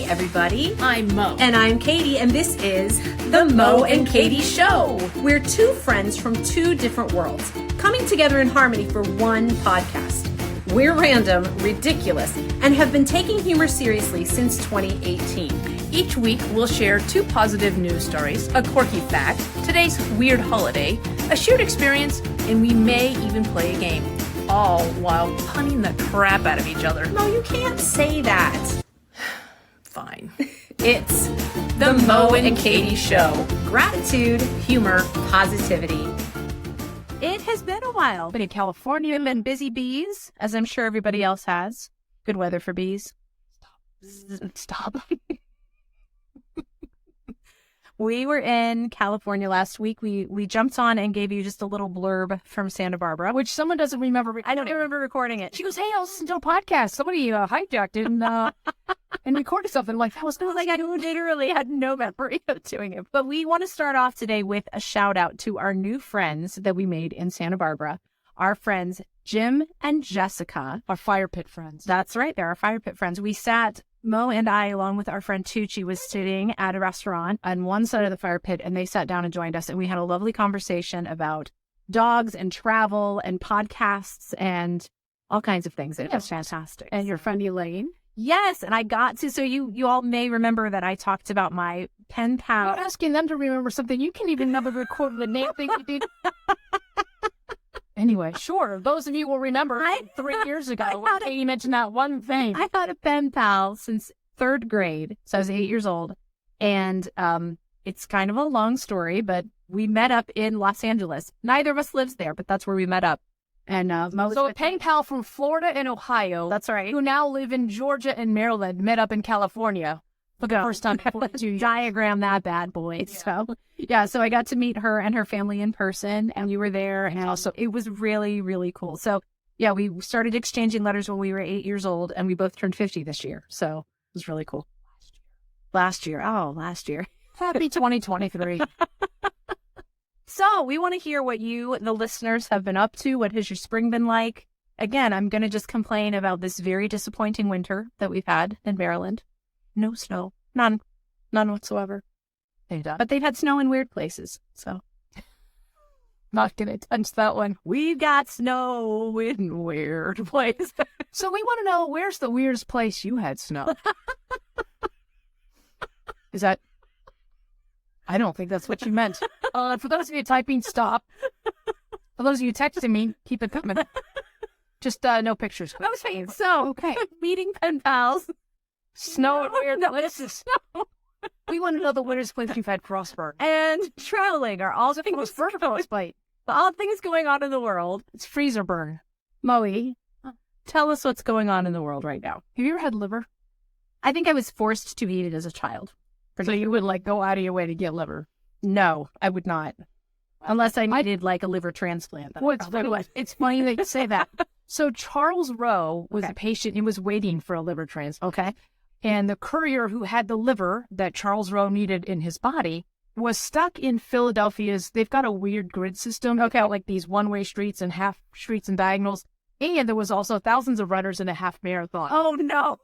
everybody. I'm Mo. And I'm Katy, and this is the Mo and Katy Show. We're two friends from two different worlds, coming together in harmony for one podcast. We're random, ridiculous, and have been taking humor seriously since 2018. Each week, we'll share two positive news stories, a quirky fact, today's weird holiday, a shared experience, and we may even play a game, all while punning the crap out of each other. No, you can't say that. Fine. It's The Mo and Katy Show. Gratitude, humor, positivity. It has been a while. Been in California and been busy bees, as I'm sure everybody else has. Good weather for bees. Stop. We were in California last week. We jumped on and gave you just a little blurb from Santa Barbara. Which someone doesn't remember. I don't remember recording it. She goes, hey, I was listening to a podcast. Somebody hijacked it and recorded something. Like, that was like I literally had no memory of doing it. But we want to start off today with a shout out to our new friends that we made in Santa Barbara. Our friends Jim and Jessica. Our fire pit friends. That's right. They're our fire pit friends. We sat, Mo and I, along with our friend Tucci, was sitting at a restaurant on one side of the fire pit, and they sat down and joined us. And we had a lovely conversation about dogs and travel and podcasts and all kinds of things. It was fantastic. And your friend Elaine. Yes, and I got to, so you all may remember that I talked about my pen pal. I'm asking them to remember something. You can't even remember record the name thing you did. Anyway, sure. Those of you will remember 3 years ago when Katy mentioned that one thing. I had a pen pal since third grade, so I was 8 years old, and it's kind of a long story, but we met up in Los Angeles. Neither of us lives there, but that's where we met up. And so a pen pal from Florida and Ohio. That's right. Who now live in Georgia and Maryland met up in California for the first time. Diagram that bad boy. Yeah. So I got to meet her and her family in person, and we were there, and also it was really, really cool. So yeah, we started exchanging letters when we were 8 years old, and we both turned 50 this year. So it was really cool. Last year. Happy 2023. So we want to hear what you, the listeners, have been up to. What has your spring been like? Again, I'm going to just complain about this very disappointing winter that we've had in Maryland. No snow. None whatsoever. But they've had snow in weird places, so. Not going to touch that one. We've got snow in weird places. So we want to know, where's the weirdest place you had snow? Is that... I don't think that's what you meant. For those of you typing, stop. For those of you texting me, keep it coming. Just no pictures. I was saying, so, okay. Meeting pen pals. Snow and weird places. We want to know the weirdest place you've had crossburn. And traveling are all things frostbite. All things going on in the world. It's freezer burn. Moe, tell us what's going on in the world right now. Have you ever had liver? I think I was forced to eat it as a child. So you would go out of your way to get liver? No, I would not. Unless I needed a liver transplant. It's funny that you say that. So Charles Rowe was a patient. He was waiting for a liver transplant. Okay. And the courier who had the liver that Charles Rowe needed in his body was stuck in Philadelphia's, they've got a weird grid system. Okay. Like these one-way streets and half streets and diagonals. And there was also thousands of runners in a half marathon. Oh, no.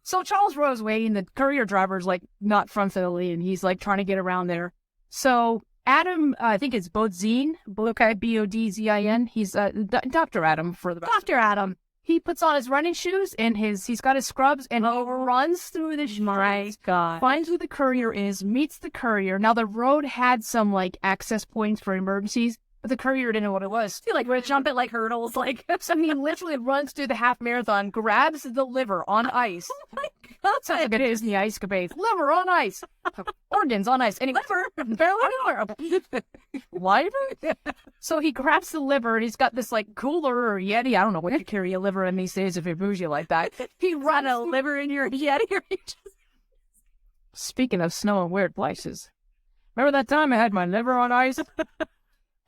So Charles Rowe's waiting. The courier driver's not from Philly, and he's trying to get around there. So Adam, I think it's Bodzin, Bodzin. He's Dr. Adam for the Dr. Adam. He puts on his running shoes and he's got his scrubs and runs through the streets. My God. Finds who the courier is, meets the courier. Now the road had some access points for emergencies, but the courier didn't know what it was. I feel like we're jumping hurdles. So he literally runs through the half marathon, grabs the liver on ice. Oh my God. Sounds like it is in the ice capades. Liver on ice. Organs on ice. Liver. Liver? So he grabs the liver and he's got this cooler or Yeti. I don't know what you carry a liver in these days if you're bougie like that. He run a liver in your Yeti. Speaking of snow and weird places. Remember that time I had my liver on ice?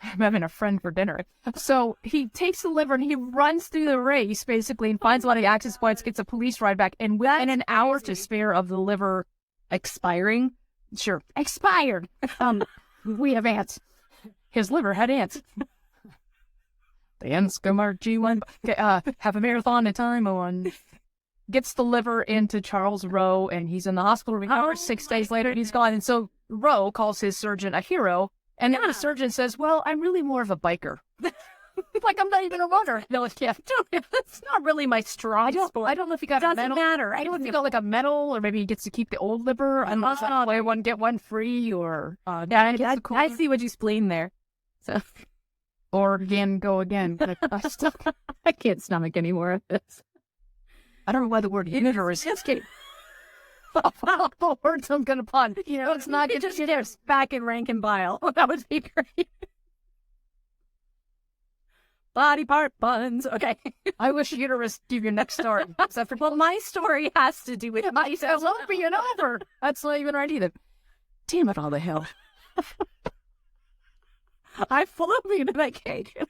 I'm having a friend for dinner. So he takes the liver and he runs through the race, basically, and finds a lot of access points, gets a police ride back, and within an hour to spare of the liver expiring. Sure. Expired. We have ants. His liver had ants. The ants go march G1. Have a marathon in time on. gets the liver into Charles Rowe, and he's in the hospital recovered 6 days later, and he's gone. And so Rowe calls his surgeon a hero, and then the surgeon says, well, I'm really more of a biker. Like, I'm not even a runner. No, yeah. That's not really my strong sport. I don't know if he got Doesn't a medal. matter. I don't know if he got like a medal, or maybe he gets to keep the old liver. I don't know if that's buy one, get one free, or... I see what you spleen there. So, or again, go again. I can't stomach any more of this. I don't know why the word uterus is getting... the words I'm going to pun. You know, it's not just there's back in rank and bile. That would be great. Body part buns. Okay. I wish uterus give your next story. Well, my story has to do with myself being over. That's not even right either. Damn it all the hell. I flew me to my cake.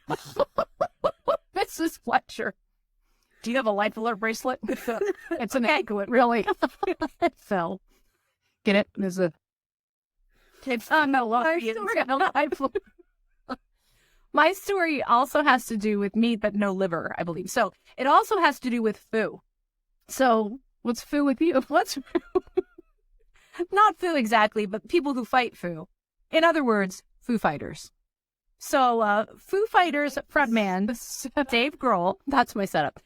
Mrs. Fletcher. Do you have a life alert bracelet? It's an anklet, really. It fell. Get it? There's a... It's My story also has to do with meat, but no liver, I believe. So it also has to do with foo. So what's foo with you? What's foo? Not foo exactly, but people who fight foo. In other words, Foo Fighters. So Foo Fighters frontman Dave Grohl, that's my setup.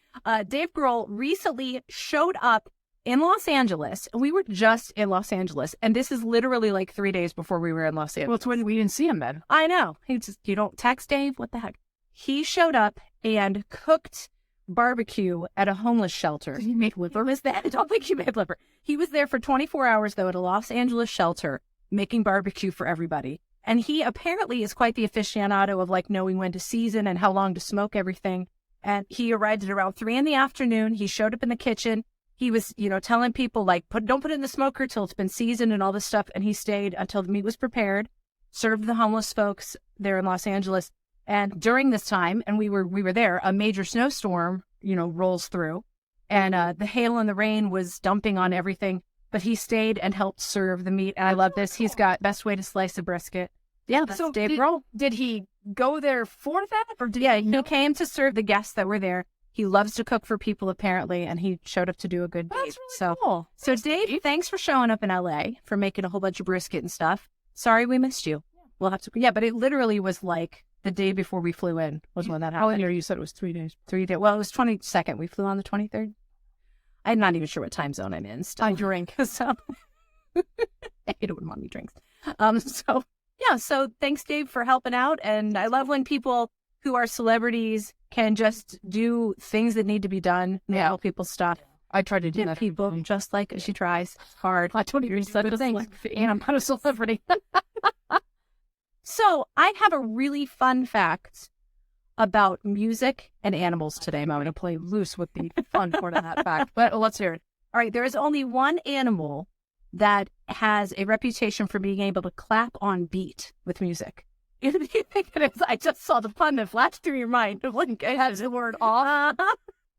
Dave Grohl recently showed up in Los Angeles, and we were just in Los Angeles, and this is literally like 3 days before we were in Los Angeles. Well, it's when we didn't see him then. I know. You don't text Dave? What the heck? He showed up and cooked barbecue at a homeless shelter. Did he make liver? I don't think he made liver. He was there for 24 hours, though, at a Los Angeles shelter, making barbecue for everybody. And he apparently is quite the aficionado of like knowing when to season and how long to smoke everything. And he arrived at around 3 p.m. He showed up in the kitchen. He was, telling people like, don't put it in the smoker till it's been seasoned and all this stuff. And he stayed until the meat was prepared, served the homeless folks there in Los Angeles. And during this time, and we were there, a major snowstorm, rolls through, and the hail and the rain was dumping on everything. But he stayed and helped serve the meat. And I love this. He's got best way to slice a brisket. Yeah, that's Dave Grohl. Did he go there for that? Or he came to serve the guests that were there. He loves to cook for people, apparently, and he showed up to do a good deed. That's really cool. So Dave, thanks for showing up in LA, for making a whole bunch of brisket and stuff. Sorry we missed you. We'll have to... Yeah, but it literally was like the day before we flew in was when that happened. Oh, you said it was 3 days. 3 days. Well, it was 22nd. We flew on the 23rd. I'm not even sure what time zone I'm in. I drink. So you don't want me drinks. So thanks, Dave, for helping out. And I love when people who are celebrities can just do things that need to be done. Yeah. Help people stop. I try to do that. People just like she tries hard. I told you such a thing. And I'm not a celebrity. So I have a really fun fact about music and animals today. I'm going to play loose with the fun part of that fact. But let's hear it. All right. There is only one animal that has a reputation for being able to clap on beat with music. What do you think it is? I just saw the pun that flashed through your mind. It has the word off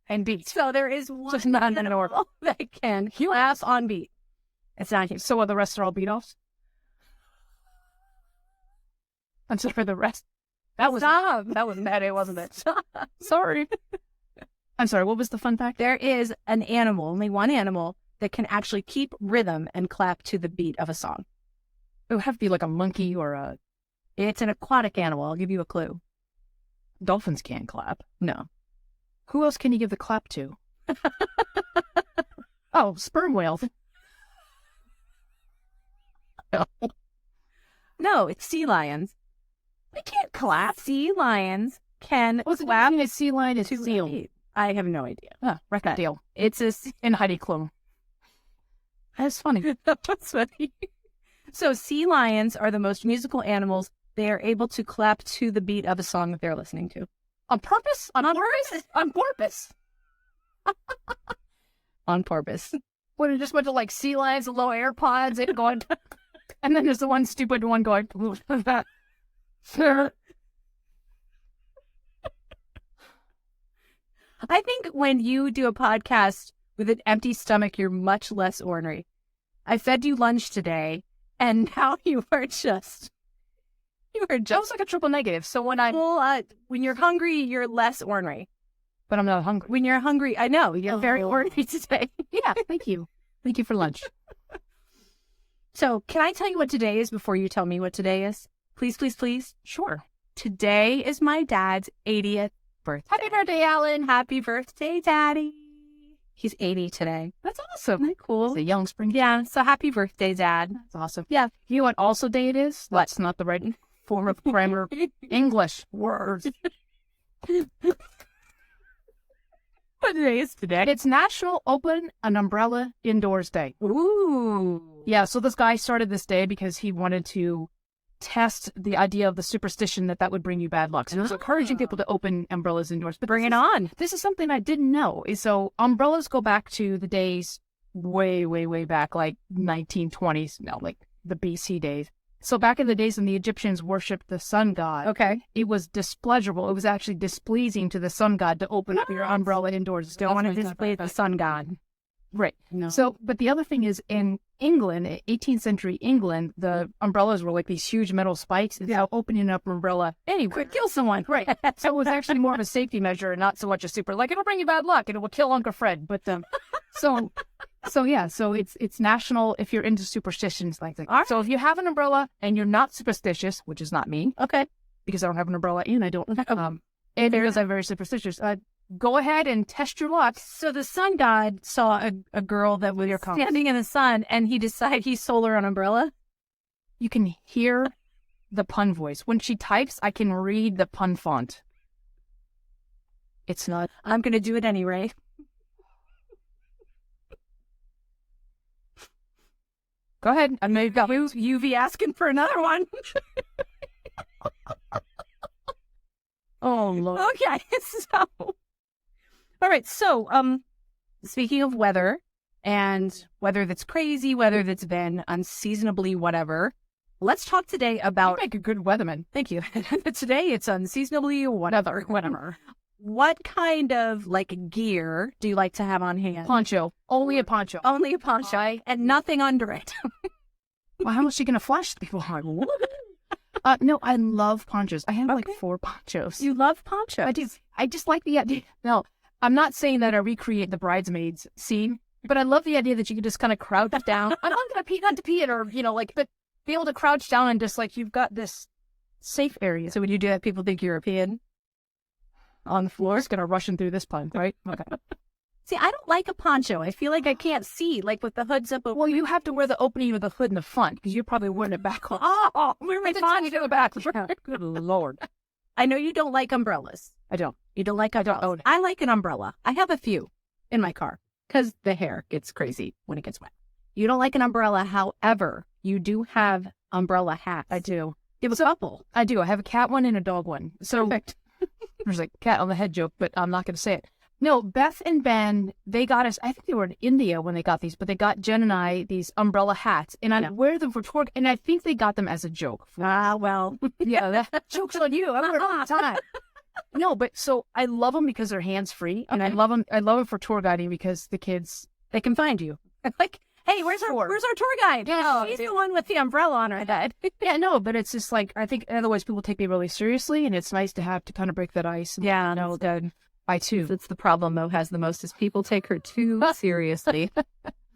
and beat. So there is one animal that can clap on beat. It's not here. So the rest are all beat offs? I'm sorry for the rest. That was bad, wasn't it? Sorry. I'm sorry, what was the fun fact? There is an animal, only one animal, that can actually keep rhythm and clap to the beat of a song. It would have to be like a monkey or a... It's an aquatic animal. I'll give you a clue. Dolphins can't clap. No. Who else can you give the clap to? Oh, sperm whales. No, it's sea lions. They can't clap. Sea lions can clap. A sea lion is seal. I have no idea. Record deal. It's in Heidi Klum. That's funny. That's funny. So sea lions are the most musical animals. They are able to clap to the beat of a song that they're listening to. On purpose? On purpose? On purpose. On purpose. When it just went to like sea lions and low AirPods and going, and then there's the one stupid one going, I think when you do a podcast with an empty stomach, you're much less ornery. I fed you lunch today, and now you are just... That was like a triple negative. So when when you're hungry, you're less ornery. but I'm not hungry. When you're hungry, I know you're very ornery today. Yeah, thank you. Thank you for lunch. So can I tell you what today is before you tell me what today is? Please, please, please. Sure. Today is my dad's 80th birthday. Happy birthday, Alan. Happy birthday, Daddy. He's 80 today. That's awesome. Isn't that cool? It's a young spring. Yeah, so happy birthday, Dad. That's awesome. Yeah. You know what also day it is? What? That's not the right form of grammar. English words. What day is today? It's National Open an Umbrella Indoors Day. Ooh. Yeah, so this guy started this day because he wanted to test the idea of the superstition that would bring you bad luck. So he was encouraging people to open umbrellas indoors. But Bring it on. This is something I didn't know. So umbrellas go back to the days way, way, way back, like 1920s, no, like the BC days. So back in the days when the Egyptians worshipped the sun god, Okay. it was displeasurable. It was actually displeasing to the sun god to open up your umbrella indoors. Don't want to display the sun god. Right. No. So, but the other thing is in England, 18th century England, the umbrellas were like these huge metal spikes. And so opening up an umbrella anywhere Could kill someone. Right. So it was actually more of a safety measure and not so much a super, like, it'll bring you bad luck and it will kill Uncle Fred. But, so yeah, so it's national if you're into superstitions like that. Right. So if you have an umbrella and you're not superstitious, which is not me, Okay. because I don't have an umbrella and I don't, and because I'm very superstitious, go ahead and test your luck. So the sun god saw a girl that was standing in the sun and he decided he sold her an umbrella. You can hear the pun voice. When she types, I can read the pun font. It's not. I'm going to do it anyway. Go ahead. I may go. UV asking for another one. Oh, Lord. Okay. So, all right. So, speaking of weather and weather that's crazy, weather that's been unseasonably whatever, let's talk today about. You make a good weatherman. Thank you. Today it's unseasonably whatever. What kind of like gear do you like to have on hand? Poncho. Only a poncho. Only a poncho and nothing under it. Well, how is she going to flash people? No, I love ponchos. I have like 4 ponchos. You love ponchos. I do. I just like the idea. No, I'm not saying that I recreate the bridesmaids scene, but I love the idea that you can just kind of crouch down. I'm not going to pee, not to pee it, or, but be able to crouch down and just like, you've got this safe area. So when you do that, people think you're a peeing on the floor. Just going to rush in through this pun, right? Okay. See, I don't like a poncho. I feel like I can't see, like with the hoods up. Well, you have to wear the opening with the hood in the front because you're probably wearing it back on. Oh, where my poncho in the back. Good Lord. I know you don't like umbrellas. I don't. You don't like umbrellas. I like an umbrella. I have a few in my car because the hair gets crazy when it gets wet. You don't like an umbrella. However, you do have umbrella hats. I do. You have a couple. I do. I have a cat one and a dog one. So Perfect. There's a cat on the head joke, but I'm not going to say it. No, Beth and Ben, they got us, I think they were in India when they got these, but they got Jen and I these umbrella hats, and I wear them for tour, and I think they got them as a joke. Ah, well. Yeah, that joke's on you. I wear it all the time. No, but so I love them because they're hands-free, and I love them for tour guiding because the kids, they can find you. Like, hey, where's our tour guide? Yeah, she's the one with the umbrella on her head. Yeah, no, but it's just like, I think otherwise people take me really seriously, and it's nice to have to kind of break that ice. Yeah, no, good. I too. That's the problem Mo has the most is people take her too seriously.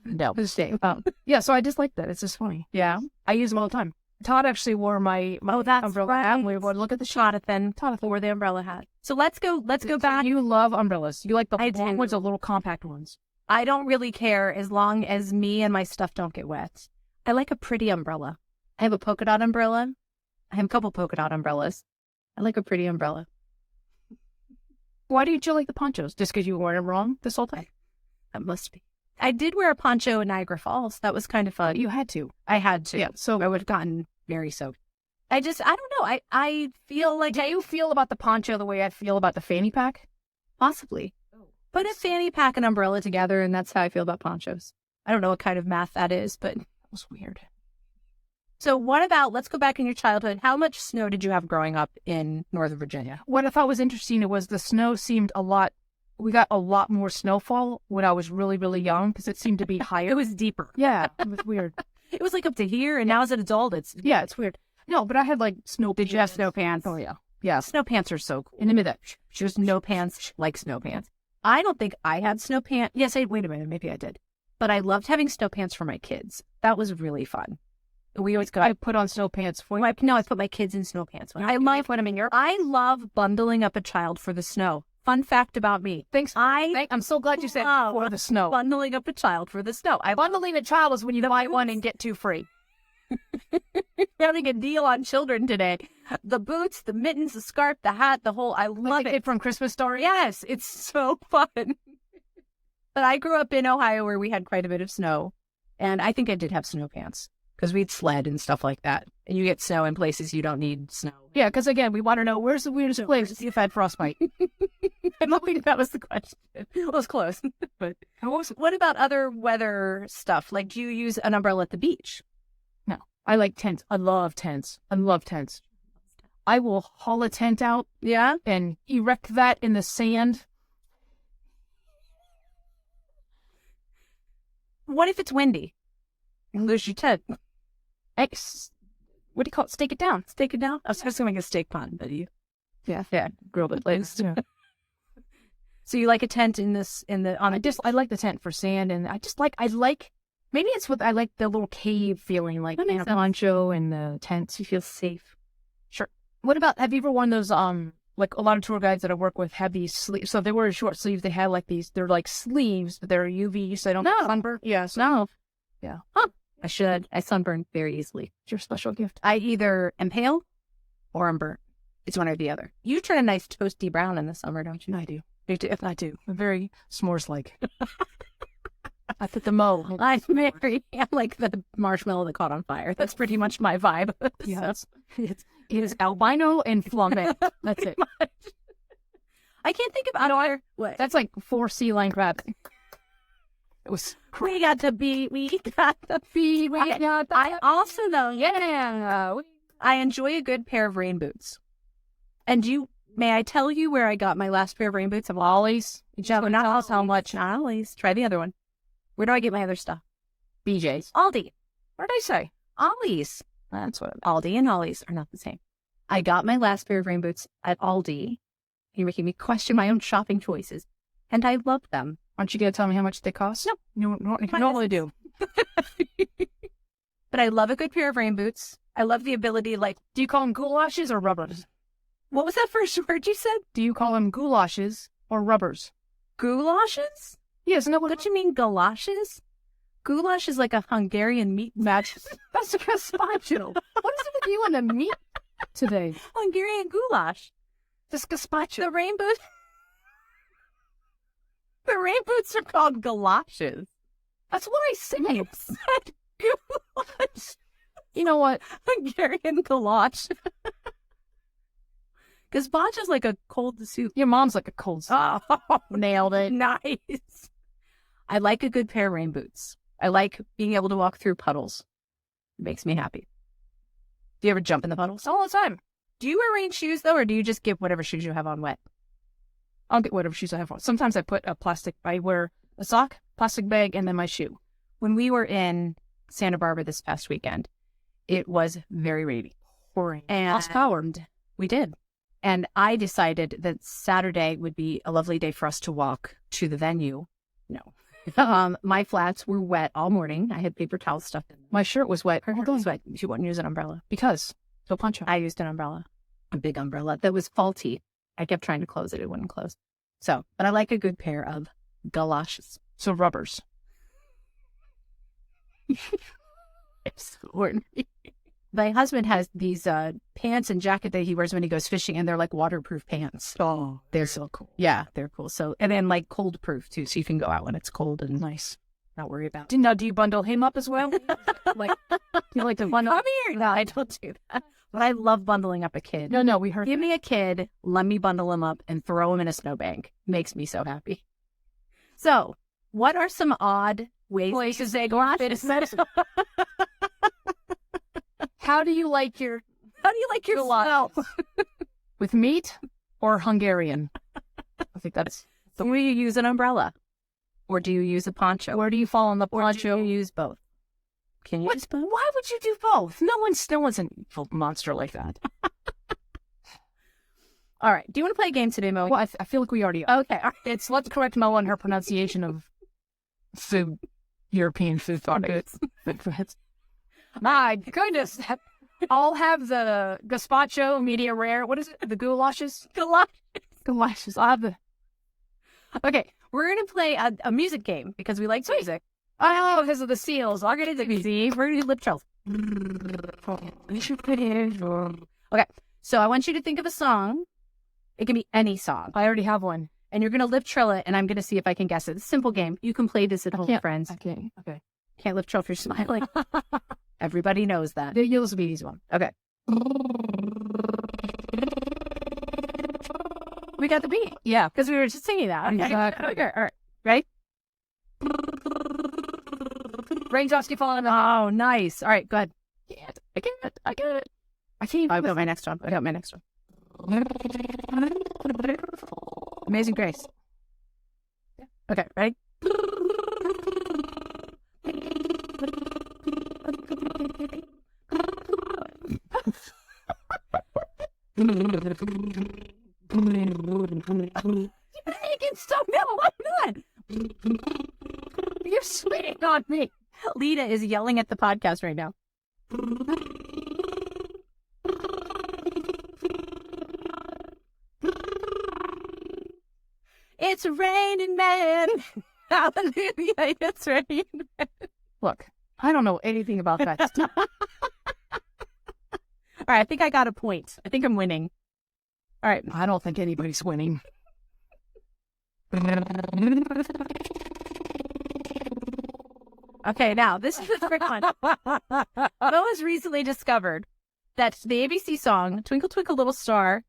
No. It's a shame. Yeah, so I just like that. It's just funny. Yeah. I use them all the time. Todd actually wore my that's umbrella right. hat. We would look at the shot. Todd wore the umbrella hat. So let's go back. You love umbrellas. You like the I long do. ones, the little compact ones. I don't really care as long as me and my stuff don't get wet. I like a pretty umbrella. I have a polka dot umbrella. I have a couple polka dot umbrellas. I like a pretty umbrella. Why did you like the ponchos? Just because you wore them wrong this whole time? That must be. I did wear a poncho in Niagara Falls. That was kind of fun. You had to. I had to. Yeah. So I would have gotten very soaked. I don't know. I feel like. Do you feel about the poncho the way I feel about the fanny pack? Possibly. Put a fanny pack and umbrella together, and that's how I feel about ponchos. I don't know what kind of math that is, but that was weird. So what about, let's go back in your childhood. How much snow did you have growing up in Northern Virginia? What I thought was interesting was the snow seemed we got a lot more snowfall when I was really, really young because it seemed to be higher. It was deeper. Yeah, it was weird. It was like up to here, and now as an adult, it's weird. No, but I had like snow. Did you have snow pants? Oh, yeah. Yeah. Snow pants are so cool. And admit that. Just snow pants, like snow pants. I don't think I had snow pants. Yes, wait a minute. Maybe I did. But I loved having snow pants for my kids. That was really fun. We always got. I put on snow pants for you. I put my kids in snow pants. I love bundling up a child for the snow. Fun fact about me. Thanks. I'm so glad you said for the snow. Bundling up a child for the snow. Bundling a child is when you buy one and get two free. Having a deal on children today. The boots, the mittens, the scarf, the hat, the whole. I love it. From Christmas Story. Yes, it's so fun. But I grew up in Ohio where we had quite a bit of snow, and I think I did have snow pants because we'd sled and stuff like that. And you get snow in places you don't need snow. Yeah, because again, we want to know where's the weirdest place to see if I had frostbite. I'm hoping that was the question. It was close. But what about other weather stuff? Like, do you use an umbrella at the beach? No. I like tents. I love tents. I will haul a tent out. Yeah? And erect that in the sand. What if it's windy? You lose your tent. What do you call it? Stake it down. Stake it down? I was supposed to make a steak pun, but you... Yeah. Grilled it later. Yeah. So you like a tent I like the tent for sand, and I like maybe it's I like the little cave feeling, like the poncho and the tents. You feel safe. Sure. What about, have you ever worn those, like a lot of tour guides that I work with have these sleeves. So if they wear short sleeves, they have like they're like sleeves, but they're UV, so they don't sunburn. Yes. No. Yeah. Huh. I should. I sunburn very easily. It's your special gift. I either am pale or I'm burnt. It's one or the other. You turn a nice toasty brown in the summer, don't you? I do. I do. I'm very s'mores-like. I put the Mo. I'm like the marshmallow that caught on fire. That's pretty much my vibe. Yes. It is albino and flamenco. That's it. Much. I can't think of other. What? That's like 4 sea lion crabs. It was. We got the bee. I also though. Yeah. I enjoy a good pair of rain boots. And may I tell you where I got my last pair of rain boots? Of Ollie's. Not Ollie's. How much? Not Ollie's. Try the other one. Where do I get my other stuff? BJ's. Aldi. What did I say? Ollie's. That's what. Aldi and Ollie's are not the same. I got my last pair of rain boots at Aldi. You're making me question my own shopping choices. And I love them. Aren't you going to tell me how much they cost? No. You normally do. But I love a good pair of rain boots. I love the ability, like... Do you call them goulashes or rubbers? What was that first word you said? Do you call them goulashes or rubbers? Goulashes? Yeah, isn't that what you mean, galoshes? Goulash is like a Hungarian meat match. That's a gazpacho. What is it with you and the meat today? Hungarian goulash. This gazpacho. The rain boots are called galoshes. That's what I said. Goulash. You know what? Hungarian goulash. Gazpacho is like a cold soup. Your mom's like a cold soup. Oh, nailed it. Nice. I like a good pair of rain boots. I like being able to walk through puddles. It makes me happy. Do you ever jump in the puddles? All the time. Do you wear rain shoes, though, or do you just get whatever shoes you have on wet? I'll get whatever shoes I have on. Sometimes I wear a sock, plastic bag, and then my shoe. When we were in Santa Barbara this past weekend, it was very rainy. Pouring. And we did. And I decided that Saturday would be a lovely day for us to walk to the venue. No. My flats were wet all morning. I had paper towel stuffed in them. My shirt was wet. Her shirt was wet. She wouldn't use an umbrella. Because. So poncho. I used an umbrella. A big umbrella that was faulty. I kept trying to close it. It wouldn't close. So, but I like a good pair of galoshes. So rubbers. It's ordinary. My husband has these pants and jacket that he wears when he goes fishing, and they're like waterproof pants. Oh, they're so cool. Yeah, they're cool. So, and then like cold proof too, so you can go out when it's cold and nice. Not worry about. Now, do you bundle him up as well? Like, you like to bundle? Come here. No, I don't do that. But I love bundling up a kid. No, we heard. Give me a kid, let me bundle him up and throw him in a snowbank. Makes me so happy. So, what are some odd ways to say galoshes? How do you like your yourself? With meat or Hungarian? I think that's. So do you use an umbrella? Or do you use a poncho? Where do you fall on the poncho? Or do you use both? Can you use both? Why would you do both? No one's an evil monster like that. All right. Do you want to play a game today, Mo? Well, I feel like we already are. Okay. It's let's correct Mo on her pronunciation of food, European food products. My goodness. I'll have the gazpacho medium rare. What is it? The goulashes? Galoshes. I'll have the... Okay. We're going to play a music game because we like music. Oh, because of the seals. I'll get into the... See, we're going to do lip trills. Okay. So I want you to think of a song. It can be any song. I already have one. And you're going to lip trill it, and I'm going to see if I can guess it. It's a simple game. You can play this at home, friends. Okay. Can't lip trill if you're smiling. Everybody knows that. You'll be easy one. Okay. We got the beat. Yeah. Because we were just singing that. Okay. Exactly. Okay. All right. Ready? Raindrops keep falling. Oh, nice. All right. Go ahead. I can't. I got my next one. Amazing Grace. Okay. Ready? You can stop now. Why not? You're spitting on me. Lita is yelling at the podcast right now. It's raining men. Hallelujah, it's raining men. Look, I don't know anything about that stuff. All right, I think I got a point. I think I'm winning. All right. I don't think anybody's winning. Okay, now, this is the trick one. Mo has recently discovered that the ABC song, Twinkle Twinkle Little Star,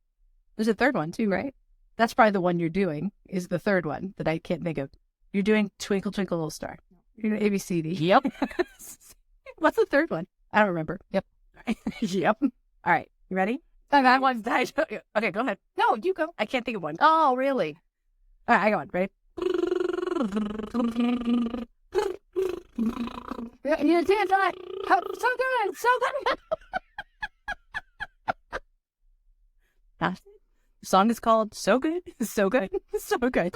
there's a third one too, right? That's probably the one you're doing, is the third one that I can't think of. You're doing Twinkle Twinkle Little Star. You're doing ABCD. Yep. What's the third one? I don't remember. Yep. Yep. All right, you ready? That one's Okay, go ahead. No, you go. I can't think of one. Oh, really? All right, I got one. Ready? You did that. So good. So good. The song is called So Good, So Good, So Good.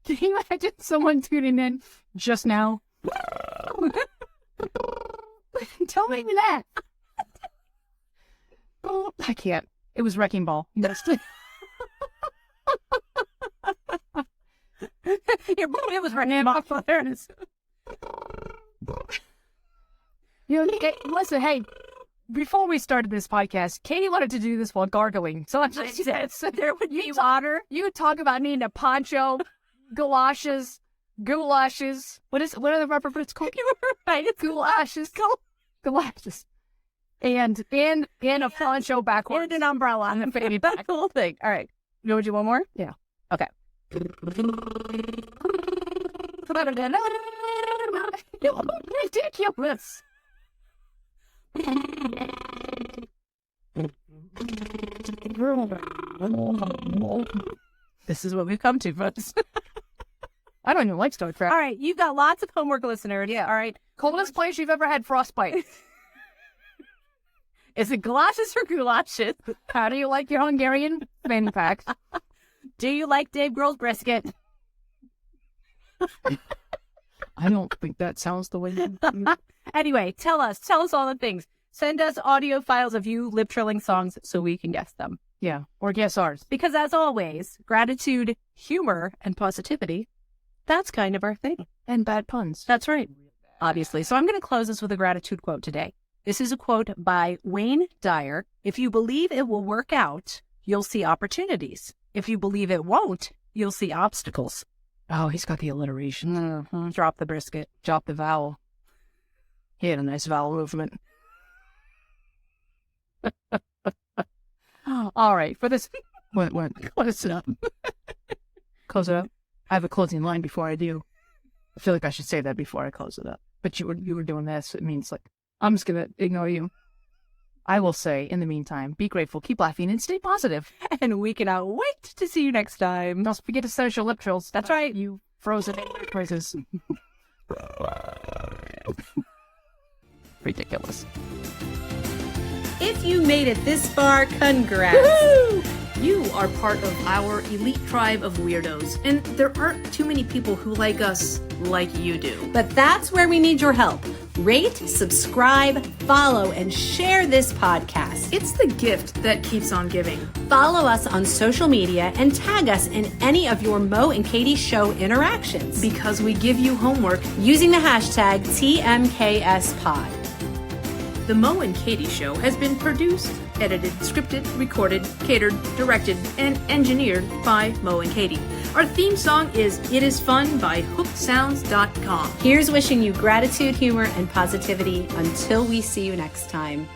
Can you imagine someone tuning in just now? Don't make me laugh. I can't. It was Wrecking Ball. It was Wrecking Ball. There it is. Listen, hey, before we started this podcast, Katie wanted to do this while gargling. So I just said, So there would be water. You talk about needing a poncho, goulash. What are the rubber boots called? You were right. It's Goulashes. Galoshes. And a poncho backwards. And an umbrella. And a fanny That's pack. the whole thing. All right. You want to do one more? Yeah. Okay. Ridiculous. This is what we've come to, folks. I don't even like Star Trek. All right. You've got lots of homework, listeners. Yeah. All right. Coldest place you've ever had frostbite. Is it galoshes or goulashes? How do you like your Hungarian fanny packs? Do you like Dave Grohl's brisket? I don't think that sounds the way you... Anyway, tell us all the things. Send us audio files of you lip trilling songs so we can guess them. Yeah, or guess ours. Because as always, gratitude, humor, and positivity, that's kind of our thing. And bad puns. That's right. Obviously. So I'm going to close this with a gratitude quote today. This is a quote by Wayne Dyer. If you believe it will work out, you'll see opportunities. If you believe it won't, you'll see obstacles. Oh, he's got the alliteration. Mm-hmm. Drop the brisket. Drop the vowel. He had a nice vowel movement. All right, for this... What? Close it up. Close it up? I have a closing line before I do. I feel like I should say that before I close it up. But you were doing this. It means like, I'm just going to ignore you. I will say, in the meantime, be grateful, keep laughing, and stay positive. And we cannot wait to see you next time. Don't forget to send us your lip trills. That's right. You frozen places. Ridiculous. If you made it this far, congrats. Woo! You are part of our elite tribe of weirdos, and there aren't too many people who like us like you do. But that's where we need your help. Rate, subscribe, follow, and share this podcast. It's the gift that keeps on giving. Follow us on social media and tag us in any of your Mo and Katy Show interactions. Because we give you homework Using the hashtag TMKSPod. The Mo and Katy Show has been produced, edited, scripted, recorded, catered, directed, and engineered by Mo and Katy. Our theme song is It Is Fun by HookedSounds.com. Here's wishing you gratitude, humor, and positivity until we see you next time.